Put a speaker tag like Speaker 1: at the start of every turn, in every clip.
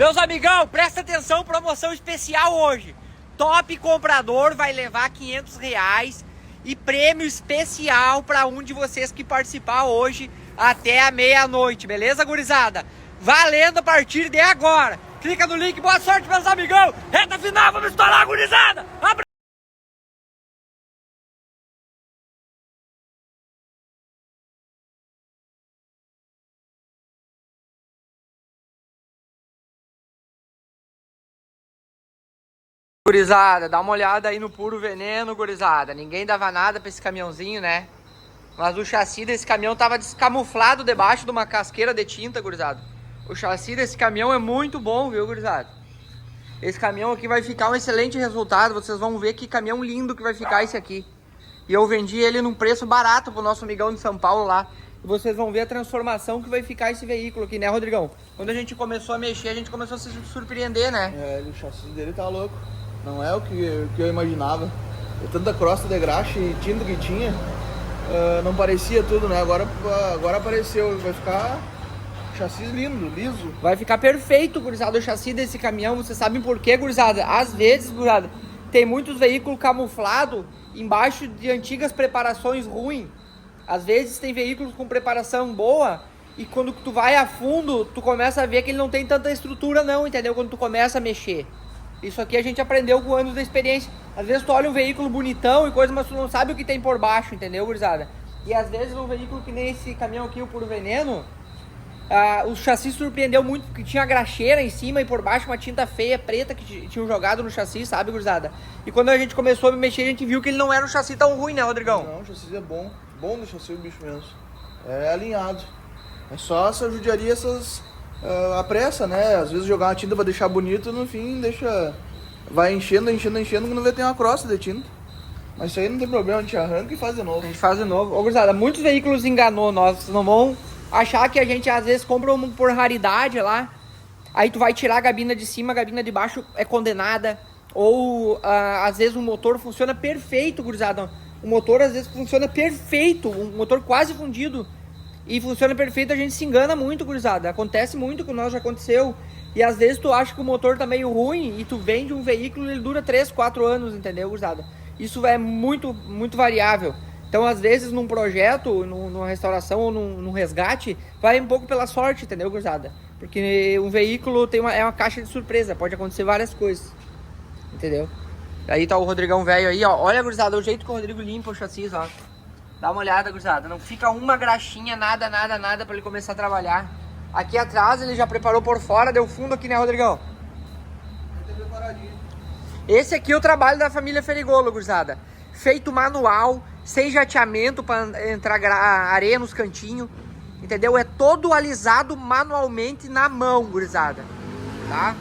Speaker 1: Meus amigão, presta atenção, promoção especial hoje. Top comprador vai levar R$500 e prêmio especial para um de vocês que participar hoje até a meia-noite, beleza, gurizada? Valendo a partir de agora. Clica no link, boa sorte, meus amigão. Reta final, vamos estourar, gurizada. Gurizada, dá uma olhada aí no puro veneno, gurizada. Ninguém dava nada pra esse caminhãozinho, né? Mas o chassi desse caminhão tava descamuflado debaixo de uma casqueira de tinta, gurizada. O chassi desse caminhão é muito bom, viu, gurizada? Esse caminhão aqui vai ficar um excelente resultado. Vocês vão ver que caminhão lindo que vai ficar esse aqui. E eu vendi ele num preço barato pro nosso amigão de São Paulo lá. E vocês vão ver a transformação que vai ficar esse veículo aqui, né, Rodrigão? Quando a gente começou a mexer, a gente começou a se surpreender, né?
Speaker 2: É, o chassi dele tá louco. Não é o que eu imaginava. Tanta crosta de graxa e tinta que tinha, não parecia tudo, né? Agora apareceu, vai ficar chassi lindo, liso.
Speaker 1: Vai ficar perfeito, gurizada, o chassi desse caminhão. Vocês sabem por quê, gurizada? Às vezes, gurizada, tem muitos veículos camuflados embaixo de antigas preparações ruins. Às vezes tem veículos com preparação boa e quando tu vai a fundo, tu começa a ver que ele não tem tanta estrutura não, entendeu? Quando tu começa a mexer. Isso aqui a gente aprendeu com anos da experiência. Às vezes tu olha um veículo bonitão e coisa, mas tu não sabe o que tem por baixo, entendeu, gurizada? E às vezes um veículo que nem esse caminhão aqui, o Puro Veneno, o chassi surpreendeu muito, porque tinha graxeira em cima e por baixo uma tinta feia, preta, que tinham jogado no chassi, sabe, gurizada? E quando a gente começou a mexer, a gente viu que ele não era um chassi tão ruim, né, Rodrigão?
Speaker 2: Não, o chassi é bom. Bom no chassi o bicho mesmo. É alinhado. É só essa judiaria, a pressa, né? Às vezes jogar uma tinta pra deixar bonito, no fim deixa... Vai enchendo, quando vê tem uma crosta de tinta. Mas isso aí não tem problema, a gente arranca e faz de novo.
Speaker 1: A gente faz de novo. Ô, gurizada, muitos veículos enganou nós. Vocês não vão achar que a gente às vezes compra um por raridade lá. Aí tu vai tirar a gabina de cima, a gabina de baixo é condenada. Ou às vezes o motor funciona perfeito, gurizada. O motor às vezes funciona perfeito, um motor quase fundido. E funciona perfeito, a gente se engana muito, gurizada. Acontece muito com nós, já aconteceu. E às vezes tu acha que o motor tá meio ruim e tu vende um veículo e ele dura 3, 4 anos, entendeu, gurizada? Isso é muito, muito variável. Então, às vezes, num projeto, numa restauração ou num resgate, vai um pouco pela sorte, entendeu, gurizada? Porque um veículo é uma caixa de surpresa, pode acontecer várias coisas, entendeu? Aí tá o Rodrigão velho aí, ó. Olha, gurizada, o jeito que o Rodrigo limpa o chassi, ó. Dá uma olhada, gurizada. Não fica uma graxinha, nada pra ele começar a trabalhar. Aqui atrás ele já preparou por fora, deu fundo aqui, né, Rodrigão? Esse aqui é o trabalho da família Ferigolo, gurizada. Feito manual, sem jateamento para entrar areia nos cantinhos, entendeu? É todo alisado manualmente na mão, gurizada, tá?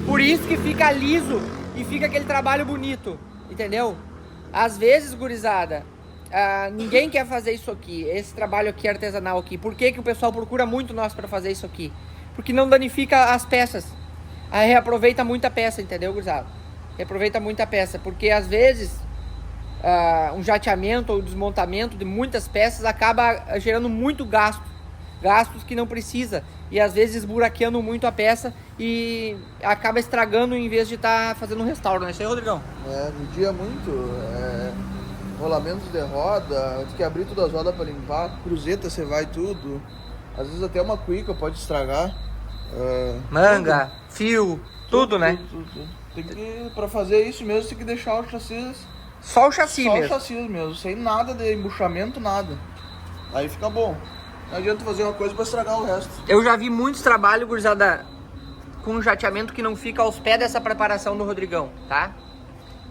Speaker 1: Por isso que fica liso e fica aquele trabalho bonito, entendeu? Às vezes, gurizada, ninguém quer fazer isso aqui, esse trabalho aqui artesanal aqui. Por que que o pessoal procura muito nós para fazer isso aqui? Porque não danifica as peças. Aí reaproveita muita peça, entendeu, gurizada? Reaproveita muita peça, porque às vezes um jateamento ou desmontamento de muitas peças acaba gerando muito gasto. Gastos que não precisa. E às vezes esburaqueando muito a peça e acaba estragando em vez de estar fazendo um restauro, não é isso aí, Rodrigão?
Speaker 2: Judia muito. Rolamentos de roda, tem que abrir todas as rodas para limpar. Cruzeta, você vai tudo. Às vezes até uma cuíca pode estragar.
Speaker 1: Manga, fio, tudo, né?
Speaker 2: Tudo. Tem que, pra fazer isso mesmo, tem que deixar o chassi...
Speaker 1: Só o chassi mesmo.
Speaker 2: Só o chassi mesmo, sem nada de embuchamento, nada. Aí fica bom. Não adianta fazer uma coisa pra estragar o resto.
Speaker 1: Eu já vi muitos trabalhos, gurizada, com jateamento que não fica aos pés dessa preparação do Rodrigão, tá?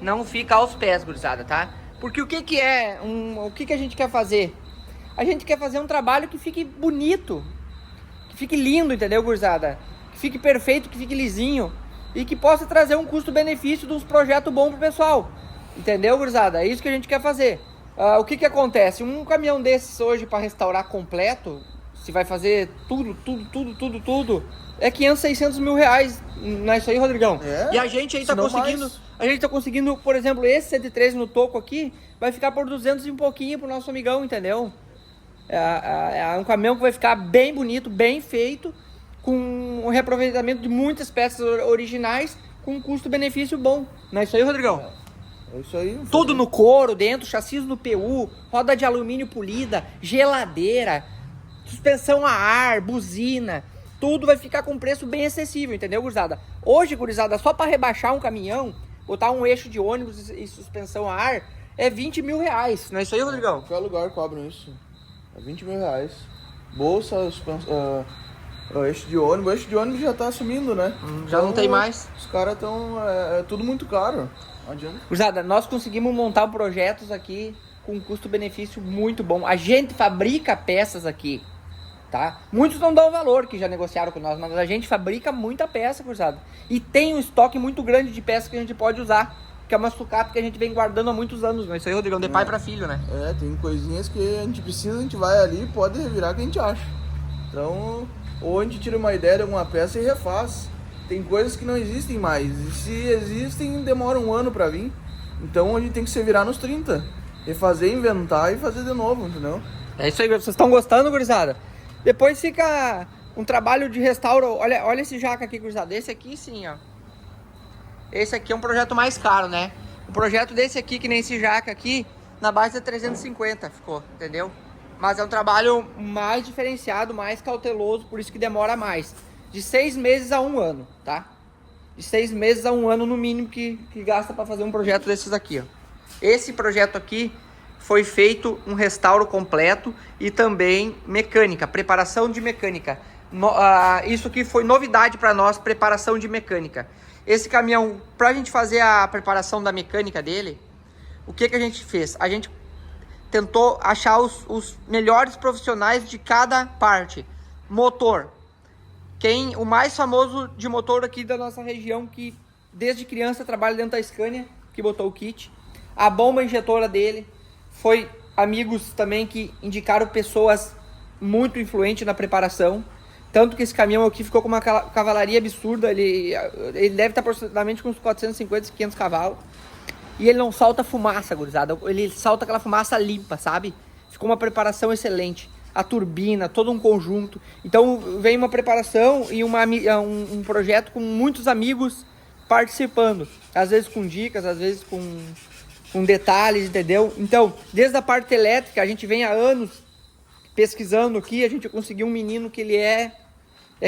Speaker 1: Não fica aos pés, gurizada, tá? Porque o que a gente quer fazer? A gente quer fazer um trabalho que fique bonito, que fique lindo, entendeu, gurizada? Que fique perfeito, que fique lisinho e que possa trazer um custo-benefício de uns projetos bons pro pessoal. Entendeu, gurizada? É isso que a gente quer fazer. O que acontece? Um caminhão desses hoje para restaurar completo, se vai fazer tudo, é 500, 600 mil reais. Não é isso aí, Rodrigão? E a gente aí tá conseguindo... A gente tá conseguindo, por exemplo, esse 113 no toco aqui, vai ficar por 200 e um pouquinho pro nosso amigão, entendeu? É um caminhão que vai ficar bem bonito, bem feito, com reaproveitamento de muitas peças originais com um custo-benefício bom. Não é isso aí, Rodrigão?
Speaker 2: É isso aí.
Speaker 1: Tudo no couro dentro, chassis no PU, roda de alumínio polida, geladeira, suspensão a ar, buzina. Tudo vai ficar com um preço bem acessível, entendeu, gurizada? Hoje, gurizada, só para rebaixar um caminhão, botar um eixo de ônibus e suspensão a ar, é 20 mil reais. Não é isso aí, Rodrigão?
Speaker 2: Qualquer lugar cobram isso. É 20 mil reais. Bolsa, eixo de ônibus já tá sumindo, né?
Speaker 1: Já não tem mais.
Speaker 2: Os caras estão... É tudo muito caro. Não adianta.
Speaker 1: Gurizada, nós conseguimos montar projetos aqui com um custo-benefício muito bom. A gente fabrica peças aqui, tá? Muitos não dão valor, que já negociaram com nós, mas a gente fabrica muita peça, gurizada. E tem um estoque muito grande de peças que a gente pode usar, que é uma sucata que a gente vem guardando há muitos anos. Isso aí, Rodrigão, de pai para filho, né?
Speaker 2: Tem coisinhas que a gente precisa, a gente vai ali e pode revirar o que a gente acha. Então, ou a gente tira uma ideia de alguma peça e refaz. Tem coisas que não existem mais. E se existem, demora um ano pra vir. Então a gente tem que se virar nos 30. Refazer, inventar e fazer de novo, entendeu?
Speaker 1: É isso aí, vocês estão gostando, gurizada? Depois fica um trabalho de restauro. Olha esse jaca aqui, gurizada. Esse aqui sim, ó. Esse aqui é um projeto mais caro, né? Um projeto desse aqui, que nem esse jaca aqui, na base de 350 ficou, entendeu? Mas é um trabalho mais diferenciado, mais cauteloso, por isso que demora mais. De 6 meses a 1 ano, tá? De 6 meses a 1 ano no mínimo que gasta para fazer um projeto desses aqui, ó. Esse projeto aqui foi feito um restauro completo e também mecânica, preparação de mecânica. Isso aqui foi novidade para nós, preparação de mecânica. Esse caminhão, para a gente fazer a preparação da mecânica dele, o que a gente fez? A gente tentou achar os melhores profissionais de cada parte. Motor. O mais famoso de motor aqui da nossa região, que desde criança trabalha dentro da Scania, que botou o kit. A bomba injetora dele. Foi amigos também que indicaram pessoas muito influentes na preparação. Tanto que esse caminhão aqui ficou com uma cavalaria absurda. Ele deve estar aproximadamente com uns 450, 500 cavalos. E ele não solta fumaça, gurizada. Ele solta aquela fumaça limpa, sabe? Ficou uma preparação excelente. A turbina, todo um conjunto. Então vem uma preparação e um projeto com muitos amigos participando. Às vezes com dicas, às vezes com detalhes, entendeu? Então, desde a parte elétrica, a gente vem há anos pesquisando aqui. A gente conseguiu um menino que ele é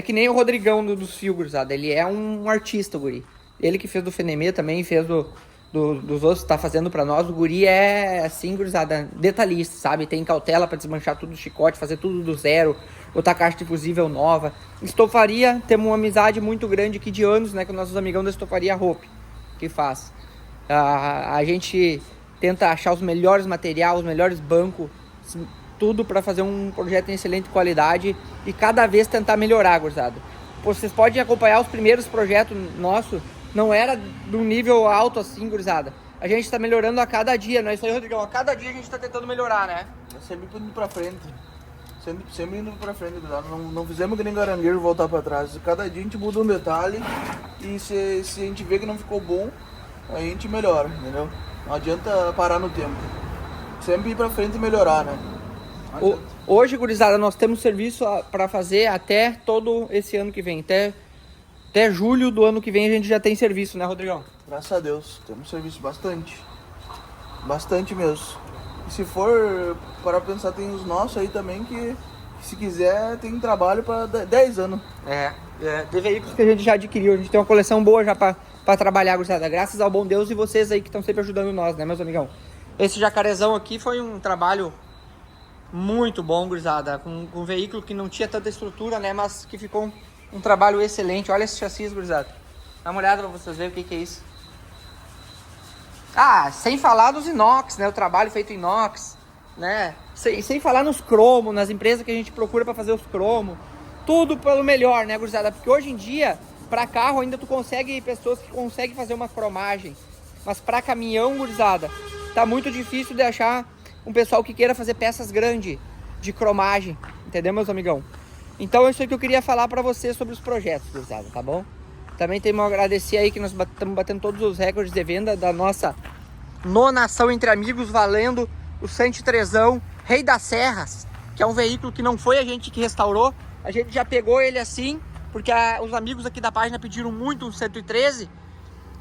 Speaker 1: que nem o Rodrigão dos fios, gurizada. Ele é um artista, o guri. Ele que fez do Fenemê também, fez dos outros que tá fazendo pra nós. O guri é, assim, gurizada, detalhista, sabe? Tem cautela pra desmanchar tudo do chicote, fazer tudo do zero, botar caixa de fusível nova. Estofaria, temos uma amizade muito grande aqui de anos, né? Com nossos amigão da Estofaria Hope, que faz. A gente tenta achar os melhores materiais, os melhores bancos, tudo pra fazer um projeto em excelente qualidade e cada vez tentar melhorar, gurizada. Vocês podem acompanhar os primeiros projetos nossos. Não era de um nível alto assim, gurizada. A gente tá melhorando a cada dia, não é isso aí, Rodrigão? A cada dia a gente tá tentando melhorar, né?
Speaker 2: Sempre indo pra frente. Sempre indo pra frente, gurizada. Não fizemos que nem garangueiro voltar pra trás. Cada dia a gente muda um detalhe e se a gente vê que não ficou bom, a gente melhora, entendeu? Não adianta parar no tempo. Sempre ir pra frente e melhorar, né?
Speaker 1: Hoje, gurizada, nós temos serviço pra fazer até todo esse ano que vem. Até julho do ano que vem a gente já tem serviço, né, Rodrigão?
Speaker 2: Graças a Deus, temos serviço bastante. Bastante mesmo. E se for para pensar, tem os nossos aí também que se quiser tem trabalho para 10 anos.
Speaker 1: De veículos que a gente já adquiriu. A gente tem uma coleção boa já para trabalhar, gurizada. Graças ao bom Deus e vocês aí que estão sempre ajudando nós, né, meus amigão? Esse jacarezão aqui foi um trabalho muito bom, gurizada. Com um veículo que não tinha tanta estrutura, né, mas que ficou um trabalho excelente. Olha esse chassi, gurizada. Dá uma olhada pra vocês verem o que é isso. Sem falar dos inox, né? O trabalho feito em inox, né? Sem falar nos cromos, nas empresas que a gente procura pra fazer os cromos. Tudo pelo melhor, né, gurizada? Porque hoje em dia, pra carro ainda tu consegue pessoas que conseguem fazer uma cromagem. Mas pra caminhão, gurizada, tá muito difícil de achar um pessoal que queira fazer peças grandes de cromagem. Entendeu, meus amigão? Então é isso que eu queria falar pra vocês sobre os projetos, gurizada, tá bom? Também temos que agradecer aí que nós estamos batendo todos os recordes de venda da nossa nonação entre amigos, valendo o 103ão Rei das Serras, que é um veículo que não foi a gente que restaurou, a gente já pegou ele assim, porque os amigos aqui da página pediram muito um 113.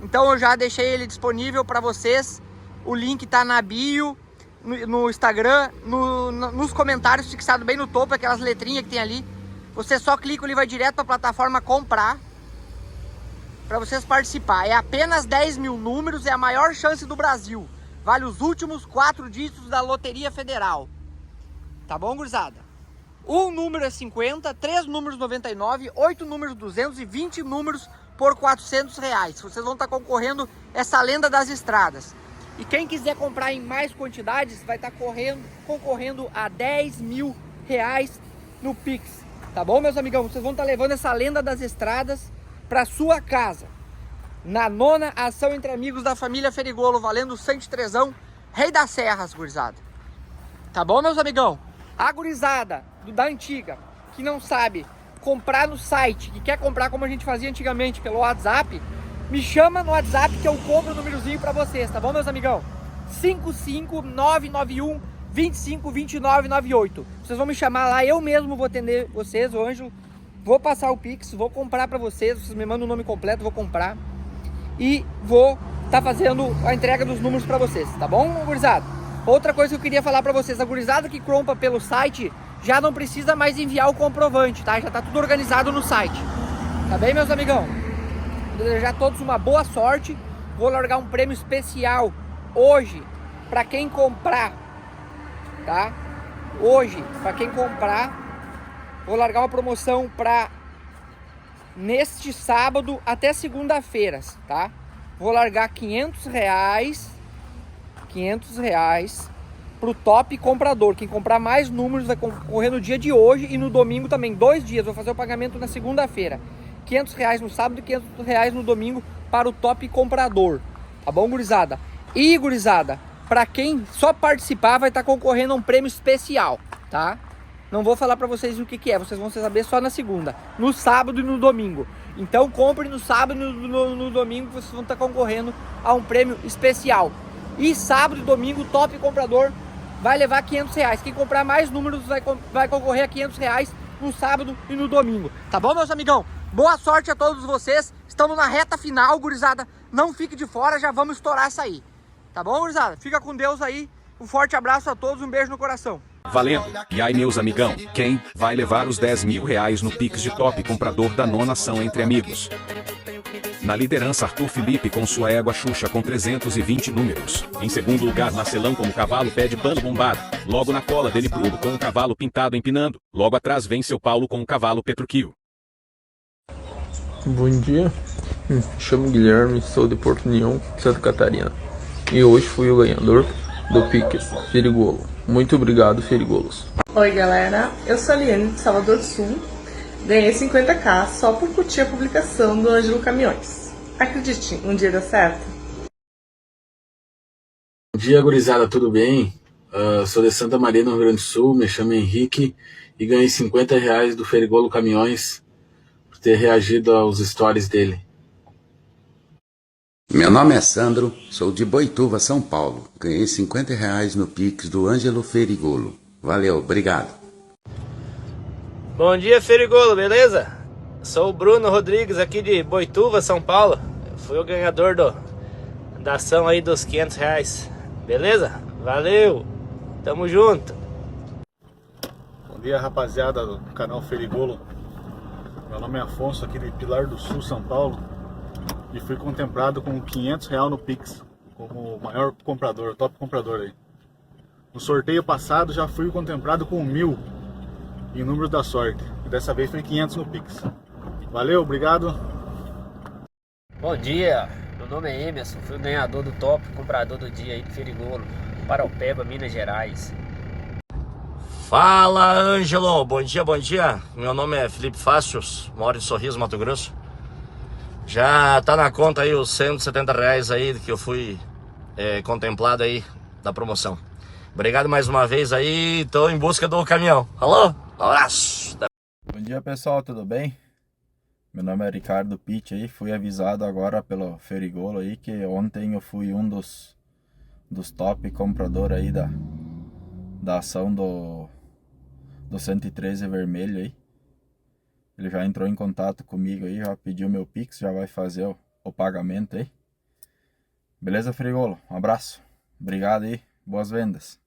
Speaker 1: Então eu já deixei ele disponível para vocês. O link tá na bio, no Instagram, nos comentários fixado bem no topo, aquelas letrinhas que tem ali. Você só clica, ele vai direto para a plataforma comprar, para vocês participar. É apenas 10 mil números, é a maior chance do Brasil. Vale os últimos 4 dígitos da Loteria Federal. Tá bom, gurizada? Um número é 50, 3 números 99, 8 números 200 e 20 números por R$400. Vocês vão estar concorrendo essa lenda das estradas. E quem quiser comprar em mais quantidades vai estar concorrendo a R$10 mil no Pix. Tá bom, meus amigão? Vocês vão estar levando essa lenda das estradas para sua casa. Na 9ª ação entre amigos da família Ferigolo, valendo o 103ão, Rei das Serras, gurizada. Tá bom, meus amigão? A gurizada da antiga, que não sabe comprar no site, que quer comprar como a gente fazia antigamente pelo WhatsApp, me chama no WhatsApp que eu compro o númerozinho pra vocês, tá bom, meus amigão? 55991 252998. Vocês vão me chamar lá, eu mesmo vou atender vocês, o Ângelo, vou passar o Pix, vou comprar pra vocês, vocês me mandam o nome completo, vou comprar e vou tá fazendo a entrega dos números pra vocês, tá bom, gurizada? Outra coisa que eu queria falar pra vocês, a gurizada que compra pelo site já não precisa mais enviar o comprovante, tá? Já tá tudo organizado no site, tá bem, meus amigão? Vou desejar a todos uma boa sorte. Vou largar um prêmio especial hoje para quem comprar, tá? Hoje, para quem comprar, vou largar uma promoção para neste sábado até segunda-feira, tá? Vou largar R$500 pro top comprador. Quem comprar mais números vai concorrer no dia de hoje e no domingo também, 2 dias. Vou fazer o pagamento na segunda-feira. R$500 no sábado e R$500 no domingo para o top comprador. Tá bom, gurizada? E, gurizada, para quem só participar vai estar concorrendo a um prêmio especial, tá? Não vou falar para vocês o que é, vocês vão saber só na segunda, no sábado e no domingo. Então compre no sábado e no domingo, vocês vão estar concorrendo a um prêmio especial. E sábado e domingo o top comprador vai levar R$500. Quem comprar mais números vai concorrer a R$500 no sábado e no domingo. Tá bom, meus amigão? Boa sorte a todos vocês. Estamos na reta final, gurizada. Não fique de fora, já vamos estourar essa aí. Tá bom, gurizada? Fica com Deus aí. Um forte abraço a todos, um beijo no coração.
Speaker 3: Valendo! E aí, meus amigão, quem vai levar os R$10 mil no Pix de top comprador da 9ª ação entre amigos? Na liderança, Arthur Felipe com sua égua Xuxa com 320 números. Em segundo lugar, Marcelão com o cavalo pé de pano bombado. Logo na cola dele, Bruno com o cavalo pintado empinando. Logo atrás vem seu Paulo com o cavalo Petruquio.
Speaker 4: Bom dia, me chamo Guilherme, sou de Porto União, Santa Catarina. E hoje fui o ganhador do Pix Ferigolo. Muito obrigado, Ferigolos.
Speaker 5: Oi galera, eu sou a Liane de Salvador do Sul. Ganhei 50k só por curtir a publicação do Ângelo Caminhões. Acredite, um dia dá certo.
Speaker 6: Bom dia, gurizada, tudo bem? Sou de Santa Maria, no Rio Grande do Sul, me chamo Henrique e ganhei R$50 do Ferigolo Caminhões por ter reagido aos stories dele.
Speaker 7: Meu nome é Sandro, sou de Boituva, São Paulo. Ganhei R$50 no Pix do Ângelo Ferigolo. Valeu, obrigado.
Speaker 8: Bom dia, Ferigolo, beleza? Sou o Bruno Rodrigues aqui de Boituva, São Paulo. Fui o ganhador da ação aí dos R$500, beleza? Valeu, tamo junto.
Speaker 9: Bom dia, rapaziada do canal Ferigolo. Meu nome é Afonso, aqui de Pilar do Sul, São Paulo. E fui contemplado com R$500 no Pix, como o maior comprador, top comprador aí. No sorteio passado já fui contemplado com 1.000 em número da sorte. E dessa vez foi 500 no Pix. Valeu, obrigado.
Speaker 10: Bom dia, meu nome é Emerson, fui o ganhador do top comprador do dia aí do Ferigolo, Paraupeba, Minas Gerais.
Speaker 11: Fala, Ângelo, bom dia, bom dia. Meu nome é Felipe Fácios, moro em Sorriso, Mato Grosso. Já tá na conta aí os R$170 aí que eu fui contemplado aí da promoção. Obrigado mais uma vez aí, tô em busca do caminhão. Alô, um abraço.
Speaker 12: Bom dia, pessoal, tudo bem? Meu nome é Ricardo Pitt aí, fui avisado agora pelo Ferigolo aí que ontem eu fui um dos top compradores aí da ação do 113 vermelho aí. Ele já entrou em contato comigo aí, já pediu meu Pix, já vai fazer o pagamento aí. Beleza, Ferigolo? Um abraço. Obrigado aí. Boas vendas.